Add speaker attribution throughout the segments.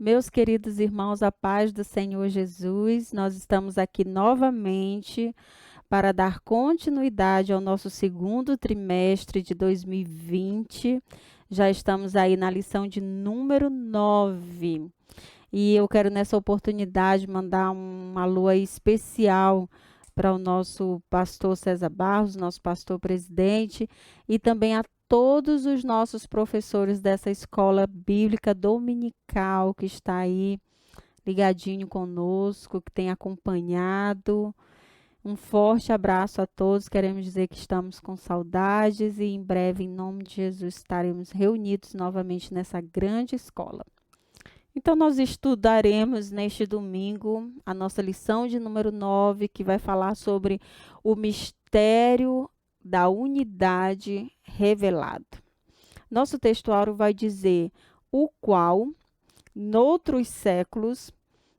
Speaker 1: Meus queridos irmãos, a paz do Senhor Jesus, nós estamos aqui novamente para dar continuidade ao nosso segundo trimestre de 2020. Já estamos aí na lição de número 9. E eu quero nessa oportunidade mandar um alô aí especial para o nosso pastor César Barros, nosso pastor presidente, e também a todos os nossos professores dessa escola bíblica dominical que está aí ligadinho conosco, que tem acompanhado. Um forte abraço a todos. Queremos dizer que estamos com saudades e em breve, em nome de Jesus, estaremos reunidos novamente nessa grande escola. Então, nós estudaremos neste domingo a nossa lição de número 9, que vai falar sobre o mistério da unidade revelado. Nosso textuário vai dizer: o qual, noutros séculos,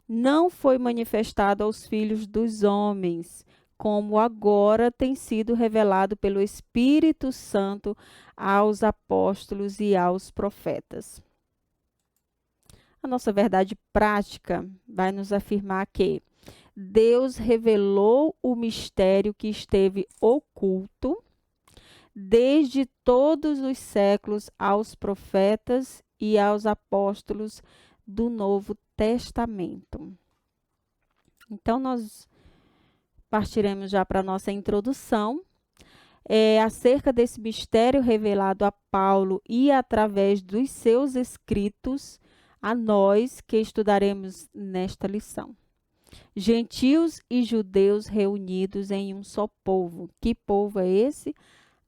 Speaker 1: não foi manifestado aos filhos dos homens, como agora tem sido revelado pelo Espírito Santo aos apóstolos e aos profetas. A nossa verdade prática vai nos afirmar que Deus revelou o mistério que esteve oculto desde todos os séculos aos profetas e aos apóstolos do Novo Testamento. Então, nós partiremos já para a nossa introdução. Acerca desse mistério revelado a Paulo e através dos seus escritos a nós que estudaremos nesta lição. Gentios e judeus reunidos em um só povo. Que povo é esse?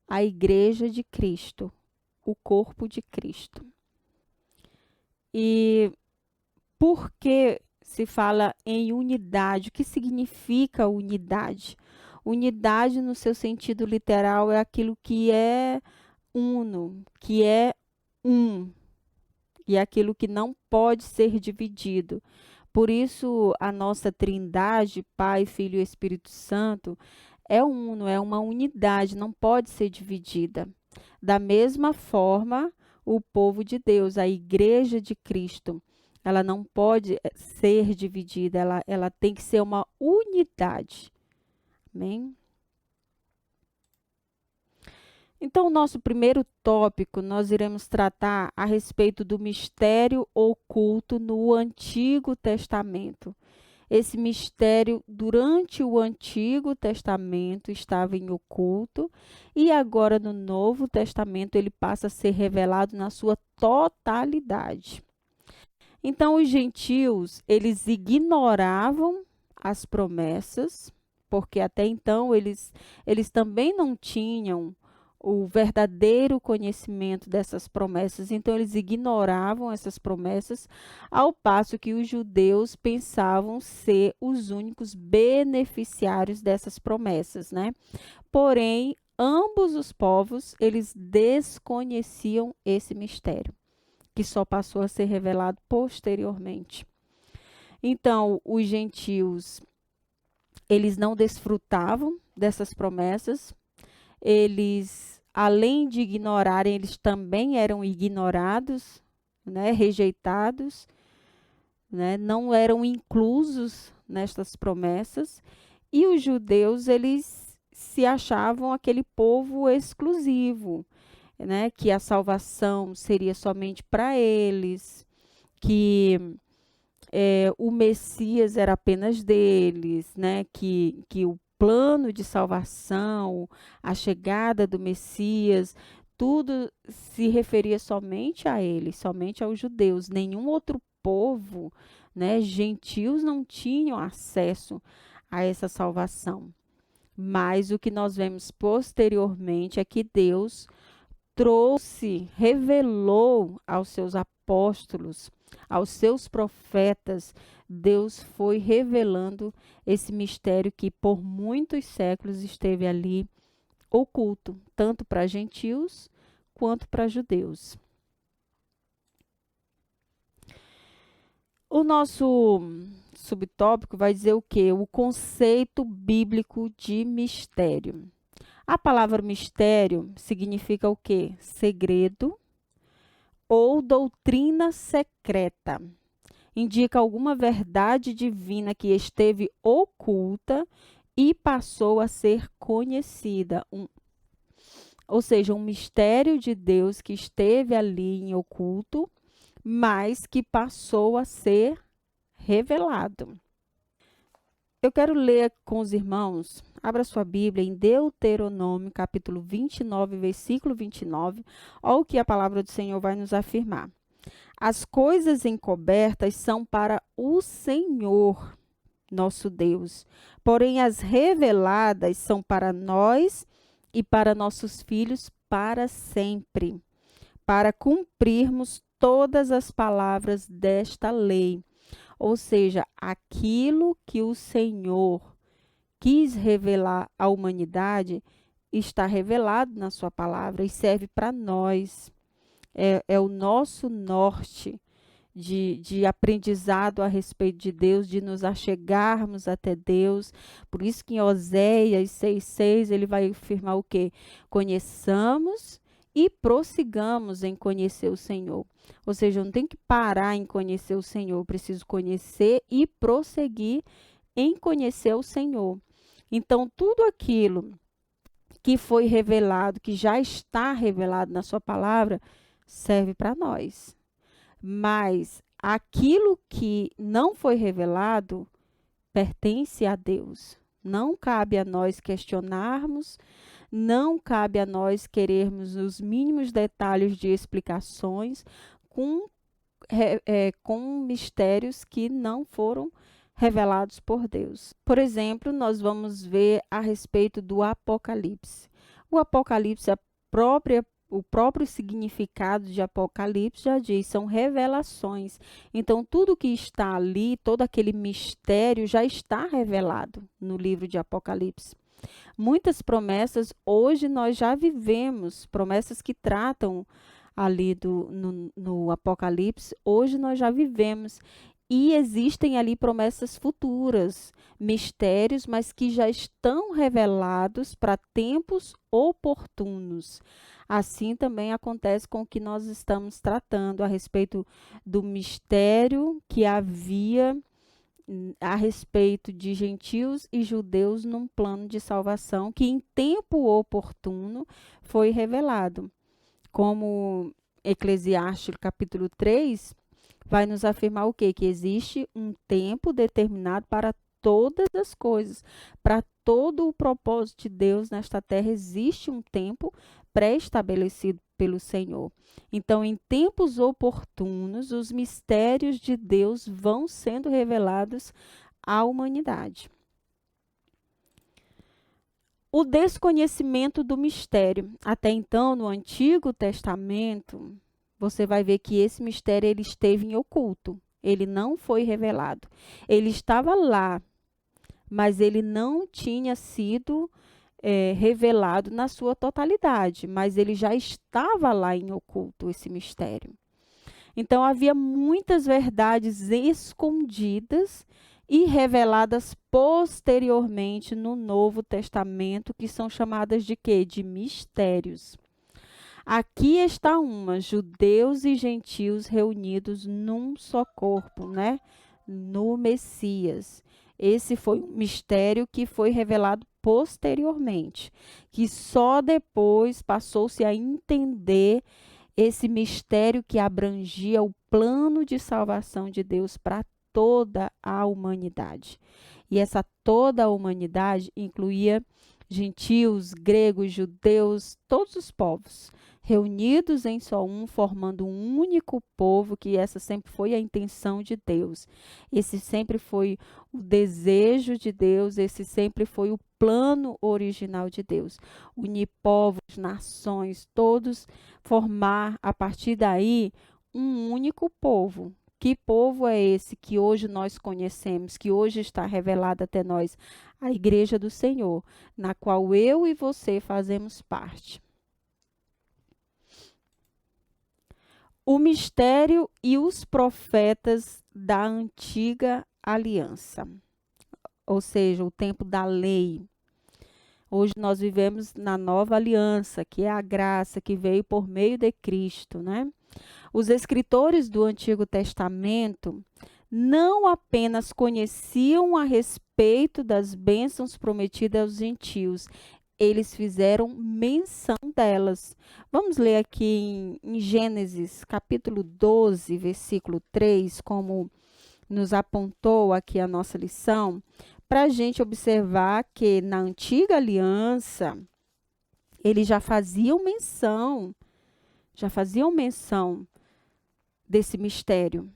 Speaker 1: A Igreja de Cristo, o corpo de Cristo. E por que se fala em unidade? O que significa unidade? Unidade, no seu sentido literal, é aquilo que é uno, que é um, e é aquilo que não pode ser dividido. Por isso, a nossa trindade, Pai, Filho e Espírito Santo, é uno, é uma unidade, não pode ser dividida. Da mesma forma, o povo de Deus, a Igreja de Cristo, ela não pode ser dividida, ela tem que ser uma unidade. Amém? Então, o nosso primeiro tópico, nós iremos tratar a respeito do mistério oculto no Antigo Testamento. Esse mistério, durante o Antigo Testamento, estava em oculto e agora no Novo Testamento ele passa a ser revelado na sua totalidade. Então, os gentios, eles ignoravam as promessas, porque até então eles também não tinham o verdadeiro conhecimento dessas promessas, então eles ignoravam essas promessas, ao passo que os judeus pensavam ser os únicos beneficiários dessas promessas, né? Porém, ambos os povos, eles desconheciam esse mistério, que só passou a ser revelado posteriormente. Então, os gentios, eles não desfrutavam dessas promessas, eles, além de ignorarem, eles também eram ignorados, né, rejeitados, né, não eram inclusos nestas promessas, e os judeus, eles se achavam aquele povo exclusivo, né, que a salvação seria somente para eles, que o Messias era apenas deles, né, que o plano de salvação, a chegada do Messias, tudo se referia somente a ele, somente aos judeus. Nenhum outro povo, né, gentios não tinham acesso a essa salvação. Mas o que nós vemos posteriormente é que Deus trouxe, revelou aos seus apóstolos, aos seus profetas, Deus foi revelando esse mistério que por muitos séculos esteve ali oculto, tanto para gentios quanto para judeus. O nosso subtópico vai dizer o quê? O conceito bíblico de mistério. A palavra mistério significa o quê? Segredo ou doutrina secreta. indica alguma verdade divina que esteve oculta e passou a ser conhecida. Ou seja, um mistério de Deus que esteve ali em oculto, mas que passou a ser revelado. Eu quero ler com os irmãos, abra sua Bíblia em Deuteronômio, capítulo 29, versículo 29, olha o que a palavra do Senhor vai nos afirmar. As coisas encobertas são para o Senhor, nosso Deus, porém as reveladas são para nós e para nossos filhos para sempre, para cumprirmos todas as palavras desta lei. Ou seja, aquilo que o Senhor quis revelar à humanidade está revelado na sua palavra e serve para nós. É o nosso norte de aprendizado a respeito de Deus, de nos achegarmos até Deus. Por isso que em Oséias 6,6 ele vai afirmar o quê? Conheçamos e prossigamos em conhecer o Senhor. Ou seja, eu não tenho que parar em conhecer o Senhor, eu preciso conhecer e prosseguir em conhecer o Senhor. Então, tudo aquilo que foi revelado, que já está revelado na sua palavra, serve para nós. Mas aquilo que não foi revelado pertence a Deus. Não cabe a nós questionarmos, não cabe a nós querermos os mínimos detalhes de explicações com mistérios que não foram revelados por Deus. Por exemplo, nós vamos ver a respeito do Apocalipse. O Apocalipse, o próprio significado de Apocalipse já diz, são revelações. Então, tudo que está ali, todo aquele mistério já está revelado no livro de Apocalipse. Muitas promessas, hoje nós já vivemos, promessas que tratam ali no Apocalipse, hoje nós já vivemos. E existem ali promessas futuras, mistérios, mas que já estão revelados para tempos oportunos. Assim também acontece com o que nós estamos tratando a respeito do mistério que havia a respeito de gentios e judeus num plano de salvação que em tempo oportuno foi revelado. Como Eclesiastes capítulo 3 vai nos afirmar o quê? Que existe um tempo determinado para todas as coisas, para todo o propósito de Deus nesta terra existe um tempo pré-estabelecido pelo Senhor. Então, em tempos oportunos, os mistérios de Deus vão sendo revelados à humanidade. O desconhecimento do mistério. Até então, no Antigo Testamento, você vai ver que esse mistério ele esteve em oculto. Ele não foi revelado. Ele estava lá, mas ele não tinha sido revelado na sua totalidade, mas ele já estava lá em oculto, esse mistério. Então, havia muitas verdades escondidas e reveladas posteriormente no Novo Testamento, que são chamadas de quê? De mistérios. Aqui está judeus e gentios reunidos num só corpo, né? No Messias. Esse foi um mistério que foi revelado posteriormente, que só depois passou-se a entender esse mistério que abrangia o plano de salvação de Deus para toda a humanidade. E essa toda a humanidade incluía gentios, gregos, judeus, todos os povos, reunidos em só formando um único povo, que essa sempre foi a intenção de Deus. Esse sempre foi o desejo de Deus, esse sempre foi o plano original de Deus. Unir povos, nações, todos formar a partir daí um único povo. Que povo é esse que hoje nós conhecemos, que hoje está revelado até nós? A Igreja do Senhor, na qual eu e você fazemos parte. O mistério e os profetas da antiga aliança, ou seja, o tempo da lei. Hoje nós vivemos na nova aliança, que é a graça que veio por meio de Cristo, né? Os escritores do Antigo Testamento não apenas conheciam a respeito das bênçãos prometidas aos gentios, eles fizeram menção delas. Vamos ler aqui em Gênesis, capítulo 12, versículo 3, como nos apontou aqui a nossa lição, para a gente observar que na antiga aliança, eles já faziam menção desse mistério,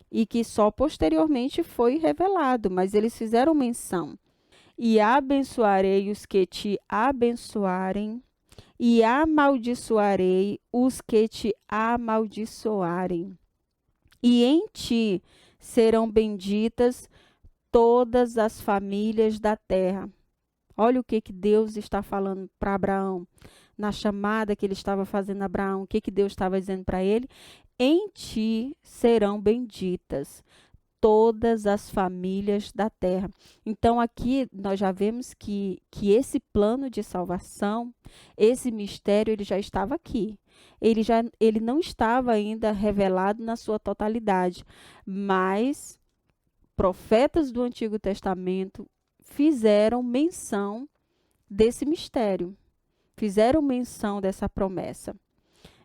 Speaker 1: e que só posteriormente foi revelado, mas eles fizeram menção. E abençoarei os que te abençoarem, e amaldiçoarei os que te amaldiçoarem. E em ti serão benditas todas as famílias da terra. Olha o que Deus está falando para Abraão, na chamada que ele estava fazendo a Abraão. O que Deus estava dizendo para ele? Em ti serão benditas todas as famílias da terra. Então, aqui nós já vemos que esse plano de salvação, esse mistério, ele já estava aqui. Ele não estava ainda revelado na sua totalidade, mas profetas do Antigo Testamento fizeram menção desse mistério, fizeram menção dessa promessa.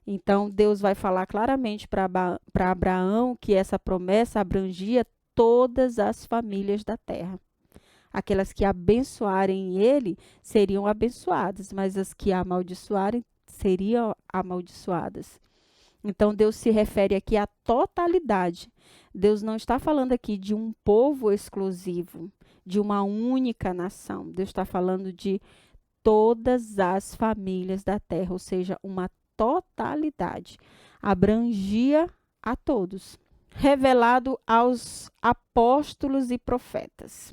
Speaker 1: Então, Deus vai falar claramente para Abraão que essa promessa abrangia todas as famílias da terra. Aquelas que abençoarem ele seriam abençoadas, mas as que amaldiçoarem seriam amaldiçoadas. Então, Deus se refere aqui à totalidade. Deus não está falando aqui de um povo exclusivo, de uma única nação. Deus está falando de todas as famílias da terra, ou seja, uma totalidade. Abrangia a todos. Revelado aos apóstolos e profetas.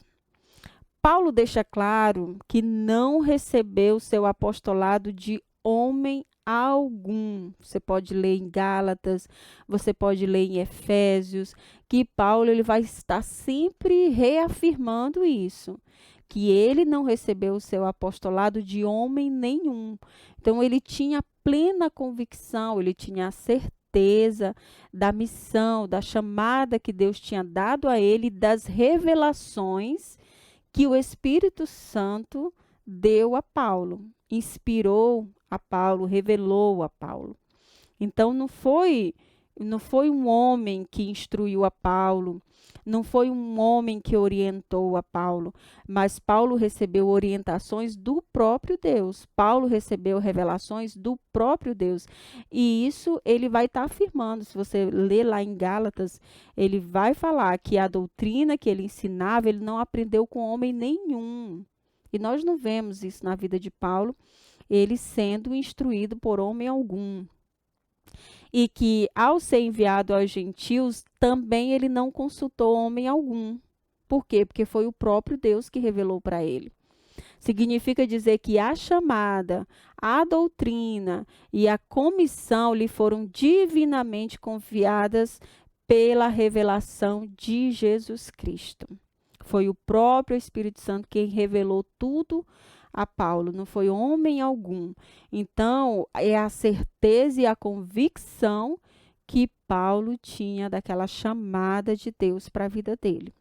Speaker 1: Paulo deixa claro que não recebeu seu apostolado de homem algum. Você pode ler em Gálatas, você pode ler em Efésios, que Paulo ele vai estar sempre reafirmando isso, que ele não recebeu o seu apostolado de homem nenhum. Então, ele tinha plena convicção, ele tinha a certeza da missão, da chamada que Deus tinha dado a ele, das revelações que o Espírito Santo deu a Paulo, inspirou a Paulo, revelou a Paulo. Então, não foi um homem que instruiu a Paulo, não foi um homem que orientou a Paulo, mas Paulo recebeu orientações do próprio Deus. Paulo recebeu revelações do próprio Deus. E isso ele vai estar afirmando. Se você ler lá em Gálatas, ele vai falar que a doutrina que ele ensinava, ele não aprendeu com homem nenhum. E nós não vemos isso na vida de Paulo, ele sendo instruído por homem algum. E que, ao ser enviado aos gentios, também ele não consultou homem algum. Por quê? Porque foi o próprio Deus que revelou para ele. Significa dizer que a chamada, a doutrina e a comissão lhe foram divinamente confiadas pela revelação de Jesus Cristo. Foi o próprio Espírito Santo quem revelou tudo a Paulo, não foi homem algum. Então, é a certeza e a convicção que Paulo tinha daquela chamada de Deus para a vida dele.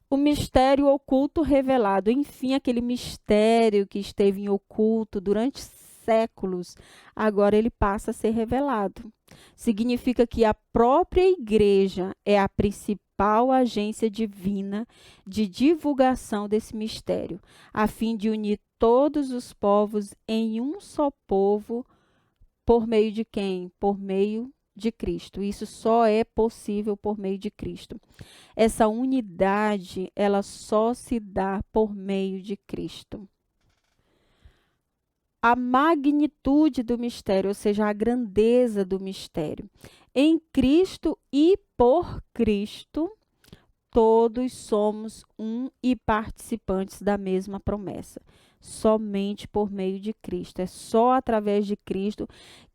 Speaker 1: O mistério oculto revelado, enfim, aquele mistério que esteve em oculto durante séculos, agora ele passa a ser revelado. Significa que a própria igreja é a principal agência divina de divulgação desse mistério, a fim de unir todos os povos em um só povo, por meio de quem? Por meio de Cristo. Isso só é possível por meio de Cristo. Essa unidade, ela só se dá por meio de Cristo. A magnitude do mistério, ou seja, a grandeza do mistério. Em Cristo e por Cristo, todos somos um e participantes da mesma promessa. Somente por meio de Cristo. É só através de Cristo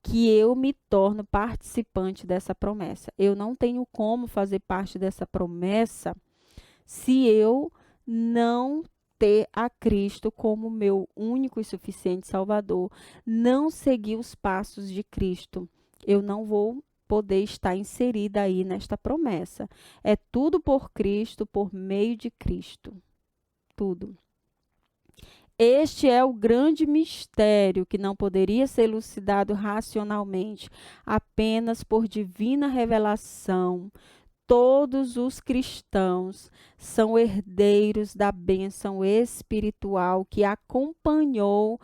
Speaker 1: que eu me torno participante dessa promessa. Eu não tenho como fazer parte dessa promessa se eu não ter a Cristo como meu único e suficiente Salvador, não seguir os passos de Cristo. Eu não vou poder estar inserida aí nesta promessa. É tudo por Cristo, por meio de Cristo. Tudo. Este é o grande mistério que não poderia ser elucidado racionalmente, apenas por divina revelação. Todos os cristãos são herdeiros da bênção espiritual que acompanhou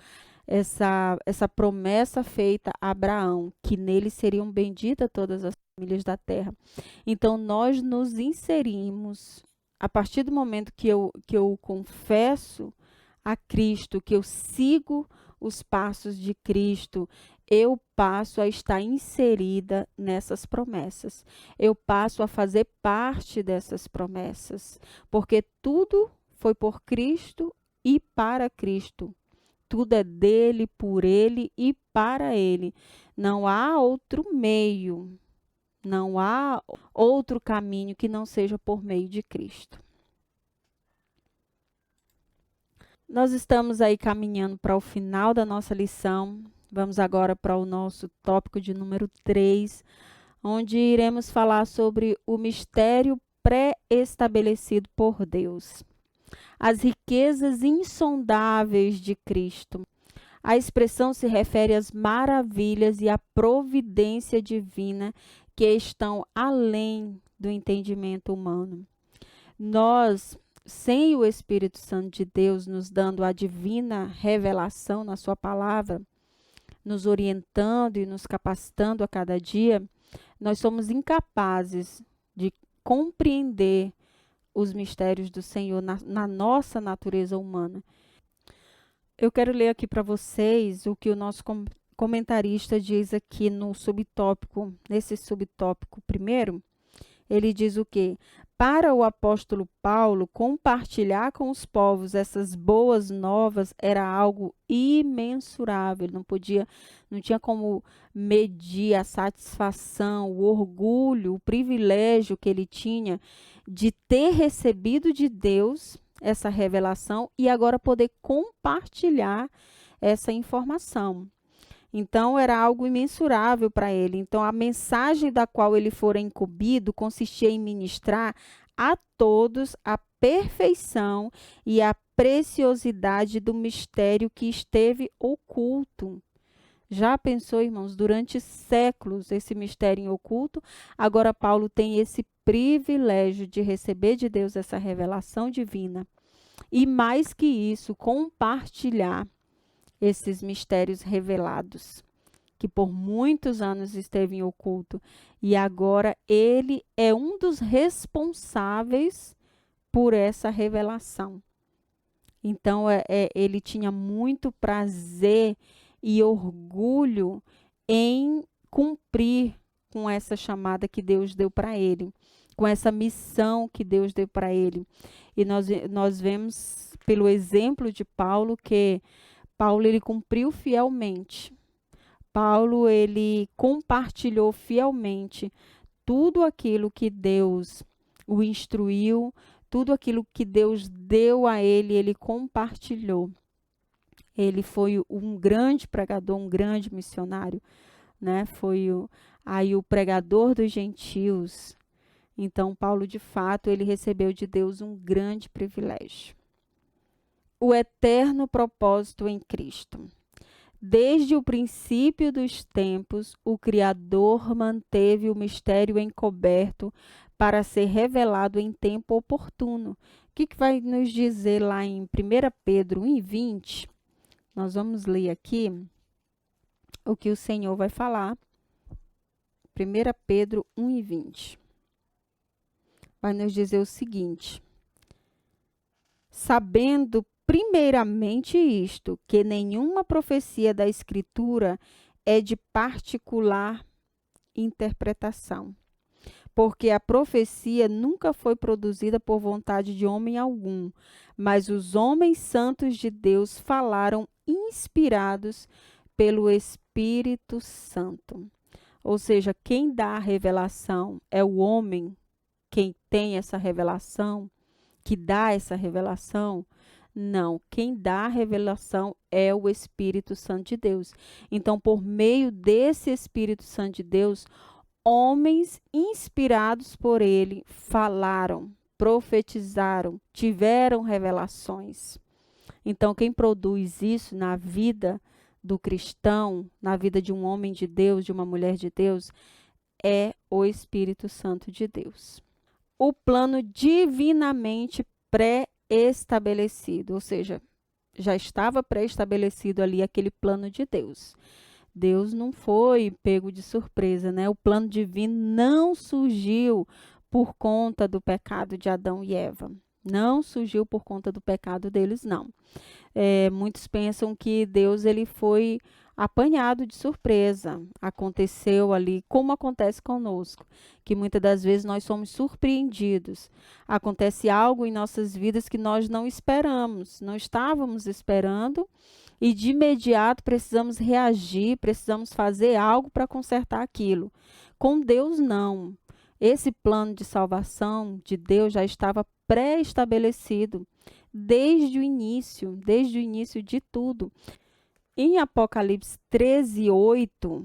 Speaker 1: essa promessa feita a Abraão, que nele seriam benditas todas as famílias da terra. Então, nós nos inserimos, a partir do momento que eu confesso a Cristo, que eu sigo os passos de Cristo, eu passo a estar inserida nessas promessas. Eu passo a fazer parte dessas promessas, porque tudo foi por Cristo e para Cristo. Tudo é dele, por ele e para ele. Não há outro meio, não há outro caminho que não seja por meio de Cristo. Nós estamos aí caminhando para o final da nossa lição. Vamos agora para o nosso tópico de número 3, onde iremos falar sobre o mistério pré-estabelecido por Deus. As riquezas insondáveis de Cristo. A expressão se refere às maravilhas e à providência divina que estão além do entendimento humano. Nós, sem o Espírito Santo de Deus nos dando a divina revelação na sua palavra, nos orientando e nos capacitando a cada dia, nós somos incapazes de compreender os mistérios do Senhor na nossa natureza humana. Eu quero ler aqui para vocês o que o nosso comentarista diz aqui no subtópico, nesse subtópico primeiro. Ele diz o quê? Para o apóstolo Paulo, compartilhar com os povos essas boas novas era algo imensurável. Ele não tinha como medir a satisfação, o orgulho, o privilégio que ele tinha de ter recebido de Deus essa revelação e agora poder compartilhar essa informação. Então, era algo imensurável para ele. Então, a mensagem da qual ele fora incumbido consistia em ministrar a todos a perfeição e a preciosidade do mistério que esteve oculto. Já pensou, irmãos, durante séculos esse mistério oculto? Agora, Paulo tem esse privilégio de receber de Deus essa revelação divina. E mais que isso, compartilhar esses mistérios revelados, que por muitos anos esteve em oculto, e agora ele é um dos responsáveis por essa revelação. Então, ele tinha muito prazer e orgulho em cumprir com essa chamada que Deus deu para ele, com essa missão que Deus deu para ele. E nós vemos pelo exemplo de Paulo que Paulo, ele cumpriu fielmente. Paulo, ele compartilhou fielmente tudo aquilo que Deus o instruiu, tudo aquilo que Deus deu a ele, ele compartilhou. Ele foi um grande pregador, um grande missionário, né? Foi aí o pregador dos gentios. Então, Paulo, de fato, ele recebeu de Deus um grande privilégio. O eterno propósito em Cristo. Desde o princípio dos tempos, o Criador manteve o mistério encoberto para ser revelado em tempo oportuno. O que vai nos dizer lá em 1 Pedro 1:20? Nós vamos ler aqui o que o Senhor vai falar. 1 Pedro 1:20. Vai nos dizer o seguinte: sabendo primeiramente isto, que nenhuma profecia da Escritura é de particular interpretação, porque a profecia nunca foi produzida por vontade de homem algum, mas os homens santos de Deus falaram inspirados pelo Espírito Santo. Ou seja, quem dá a revelação é o homem, quem tem essa revelação, que dá essa revelação. Não, quem dá a revelação é o Espírito Santo de Deus. Então, por meio desse Espírito Santo de Deus, homens inspirados por ele falaram, profetizaram, tiveram revelações. Então, quem produz isso na vida do cristão, na vida de um homem de Deus, de uma mulher de Deus, é o Espírito Santo de Deus. O plano divinamente pré-estabelecido, ou seja, já estava pré-estabelecido ali aquele plano de Deus. Deus não foi pego de surpresa, né? O plano divino não surgiu por conta do pecado de Adão e Eva. Não surgiu por conta do pecado deles, não. Muitos pensam que Deus ele foi apanhado de surpresa. Aconteceu ali, como acontece conosco, que muitas das vezes nós somos surpreendidos. Acontece algo em nossas vidas que nós não esperamos, não estávamos esperando, e de imediato precisamos reagir, precisamos fazer algo para consertar aquilo. Com Deus, não. Esse plano de salvação de Deus já estava pré-estabelecido desde o início de tudo. Em Apocalipse 13:8,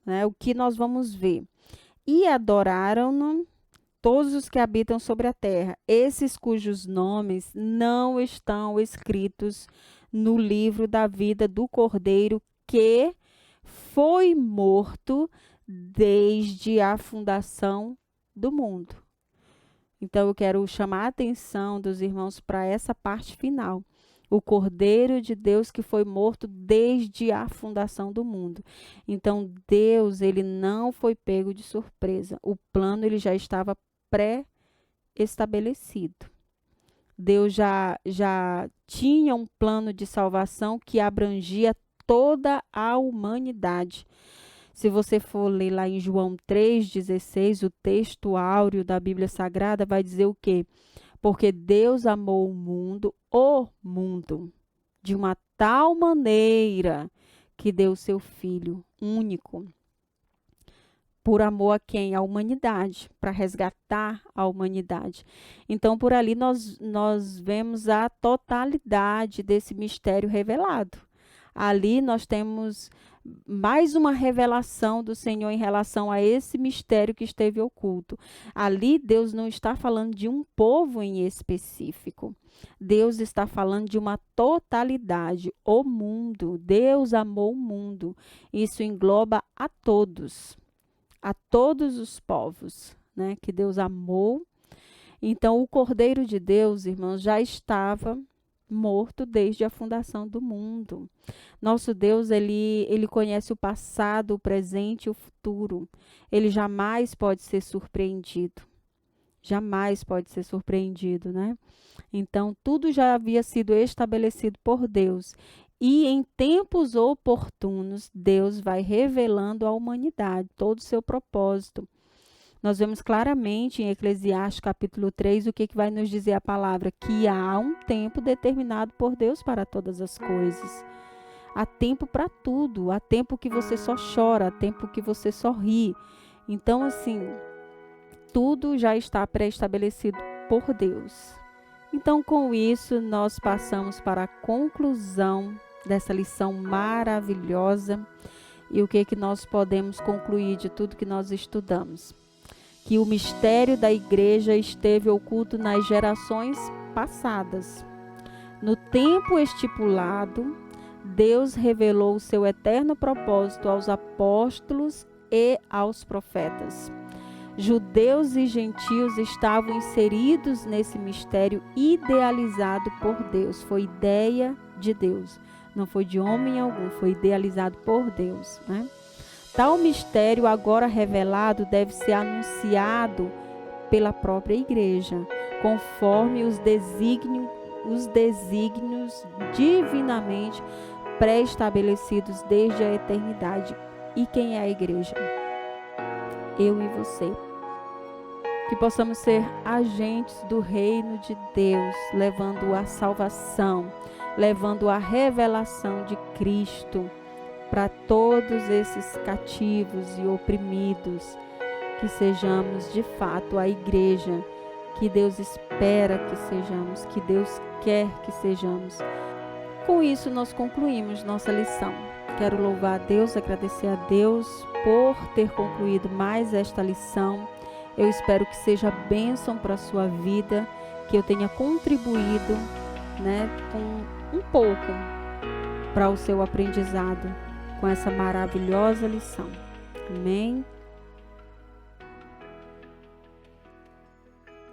Speaker 1: né, o que nós vamos ver? E adoraram-no todos os que habitam sobre a terra, esses cujos nomes não estão escritos no livro da vida do Cordeiro que foi morto desde a fundação do mundo. Então, eu quero chamar a atenção dos irmãos para essa parte final. O Cordeiro de Deus que foi morto desde a fundação do mundo. Então, Deus, ele não foi pego de surpresa. O plano, ele já estava pré-estabelecido. Deus já tinha um plano de salvação que abrangia toda a humanidade. Se você for ler lá em João 3,16, o texto áureo da Bíblia Sagrada vai dizer o quê? Porque Deus amou o mundo, de uma tal maneira que deu seu Filho único. Por amor a quem? A humanidade, para resgatar a humanidade. Então, por ali nós vemos a totalidade desse mistério revelado. Ali nós temos mais uma revelação do Senhor em relação a esse mistério que esteve oculto. Ali Deus não está falando de um povo em específico. Deus está falando de uma totalidade, o mundo. Deus amou o mundo. Isso engloba a todos os povos, né, que Deus amou. Então, o Cordeiro de Deus, irmãos, já estava morto desde a fundação do mundo. Nosso Deus, ele conhece o passado, o presente e o futuro. Ele jamais pode ser surpreendido. Jamais pode ser surpreendido, né? Então, tudo já havia sido estabelecido por Deus. E em tempos oportunos, Deus vai revelando à humanidade todo o seu propósito. Nós vemos claramente em Eclesiastes capítulo 3 o que vai nos dizer a palavra, que há um tempo determinado por Deus para todas as coisas. Há tempo para tudo, há tempo que você só chora, há tempo que você só ri. Então, assim, tudo já está pré-estabelecido por Deus. Então, com isso, nós passamos para a conclusão dessa lição maravilhosa. E o que nós podemos concluir de tudo que nós estudamos? Que o mistério da igreja esteve oculto nas gerações passadas. No tempo estipulado, Deus revelou o seu eterno propósito aos apóstolos e aos profetas. Judeus e gentios estavam inseridos nesse mistério idealizado por Deus. Foi ideia de Deus. Não foi de homem algum, foi idealizado por Deus, né? Tal mistério agora revelado deve ser anunciado pela própria igreja, conforme os desígnios divinamente pré-estabelecidos desde a eternidade. E quem é a igreja? Eu e você. Que possamos ser agentes do reino de Deus, levando a salvação, levando a revelação de Cristo para todos esses cativos e oprimidos, que sejamos de fato a igreja que Deus espera que sejamos, que Deus quer que sejamos. Com isso nós concluímos nossa lição. Quero louvar a Deus, agradecer a Deus por ter concluído mais esta lição. Eu espero que seja bênção para a sua vida, que eu tenha contribuído, com um pouco para o seu aprendizado com essa maravilhosa lição. Amém?